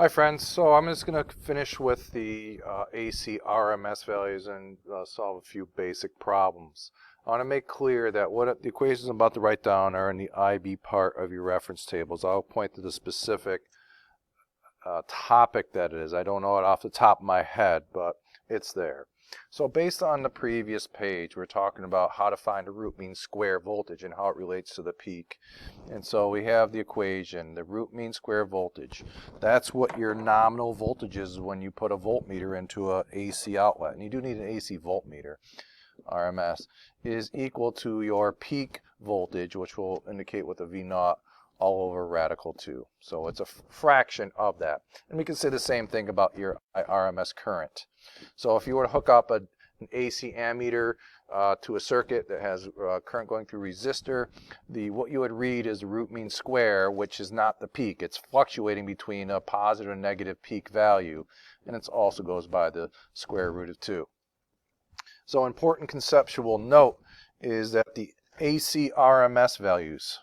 Hi friends, so I'm just going to finish with the AC RMS values and solve a few basic problems. I want to make clear that what the equations I'm about to write down are in the IB part of your reference tables. I'll point to the specific topic that it is. I don't know it off the top of my head, but it's there. So based on the previous page, we're talking about how to find a root mean square voltage and how it relates to the peak. And so we have the equation, the root mean square voltage. That's what your nominal voltage is when you put a voltmeter into a AC outlet. And you do need an AC voltmeter, RMS, is equal to your peak voltage, which will indicate with a V naught all over radical 2. So it's a fraction of that. And we can say the same thing about your RMS current. So if you were to hook up an AC ammeter to a circuit that has current going through resistor, what you would read is the root mean square, which is not the peak. It's fluctuating between a positive and negative peak value, and it also goes by the square root of 2. So important conceptual note is that the AC RMS values,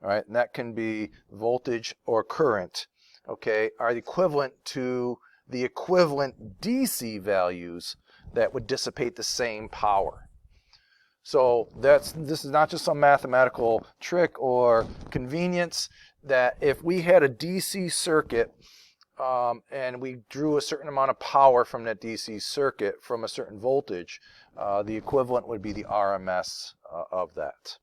all right, and that can be voltage or current, okay, are equivalent to the equivalent DC values that would dissipate the same power. So this is not just some mathematical trick or convenience, that if we had a DC circuit and we drew a certain amount of power from that DC circuit from a certain voltage, the equivalent would be the RMS of that.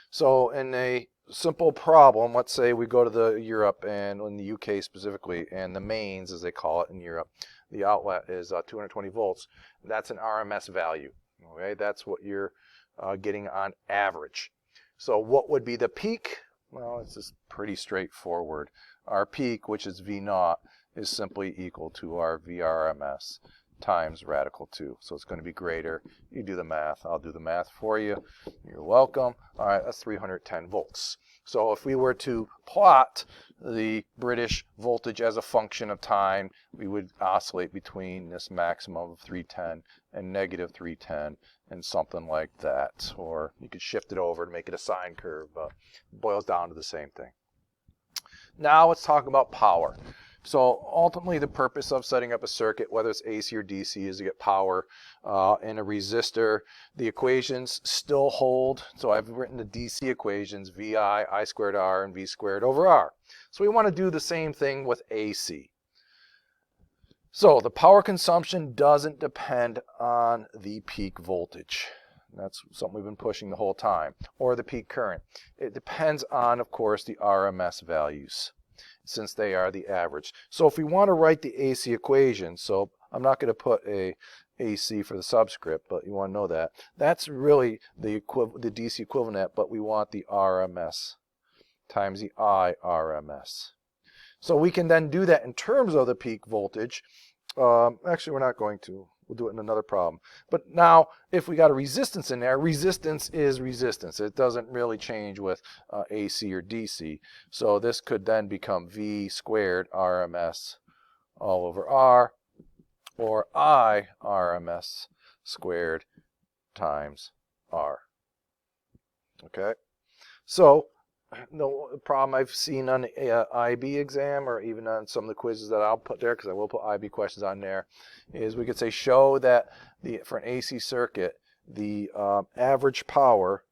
So in a simple problem, let's say we go to Europe, and in the UK specifically, and the mains, as they call it in Europe, the outlet is 220 volts. That's an RMS value. Okay, that's what you're getting on average. So what would be the peak? Well, it's just pretty straightforward. Our peak, which is V naught, is simply equal to our VRMS times radical 2. So it's going to be greater. You do the math. I'll do the math for you. You're welcome. All right, that's 310 volts. So if we were to plot the British voltage as a function of time, we would oscillate between this maximum of 310 and negative 310 and something like that. Or you could shift it over to make it a sine curve, but it boils down to the same thing. Now let's talk about power. So ultimately the purpose of setting up a circuit, whether it's AC or DC, is to get power in a resistor. The equations still hold. So I've written the DC equations, VI, I squared R, and V squared over R. So we want to do the same thing with AC. So the power consumption doesn't depend on the peak voltage. That's something we've been pushing the whole time, or the peak current. It depends on, of course, the RMS values, since they are the average. So if we want to write the AC equation, so I'm not going to put a AC for the subscript, but you want to know that. That's really the DC equivalent, but we want the RMS times the IRMS. So we can then do that in terms of the peak voltage. Actually, we're not going to. We'll do it in another problem. But now, if we got a resistance in there, resistance is resistance. It doesn't really change with AC or DC. So this could then become V squared RMS all over R, or I RMS squared times R. Okay? So the problem I've seen on the IB exam, or even on some of the quizzes that I'll put there, because I will put IB questions on there, is we could say show that for an AC circuit, the average power,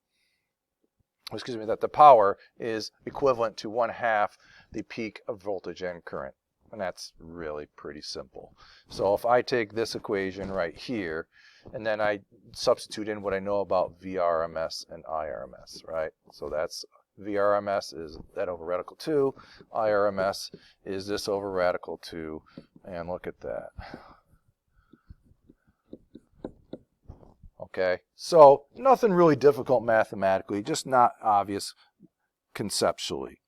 that the power is equivalent to 1/2 the peak of voltage and current. And that's really pretty simple. So if I take this equation right here, and then I substitute in what I know about VRMS and IRMS, right? So that's VRMS is that over radical 2. IRMS is this over radical 2. And look at that. Okay, so nothing really difficult mathematically, just not obvious conceptually.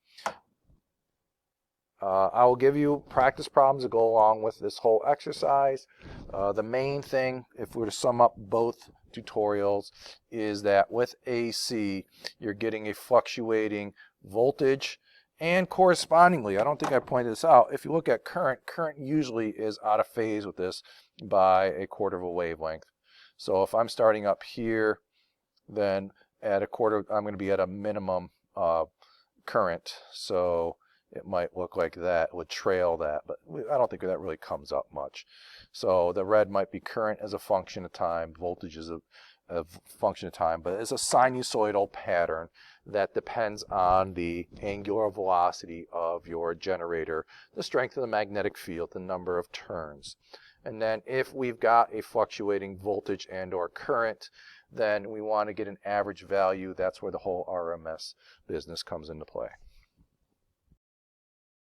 I will give you practice problems that go along with this whole exercise. The main thing, if we were to sum up both tutorials, is that with AC, you're getting a fluctuating voltage, and correspondingly, I don't think I pointed this out, if you look at current usually is out of phase with this by a quarter of a wavelength. So if I'm starting up here, then at a quarter, I'm going to be at a minimum current. So it might look like that. It would trail that, but I don't think that really comes up much. So the red might be current as a function of time, voltage is a function of time, but it's a sinusoidal pattern that depends on the angular velocity of your generator, the strength of the magnetic field, the number of turns. And then if we've got a fluctuating voltage and or current, then we want to get an average value. That's where the whole RMS business comes into play.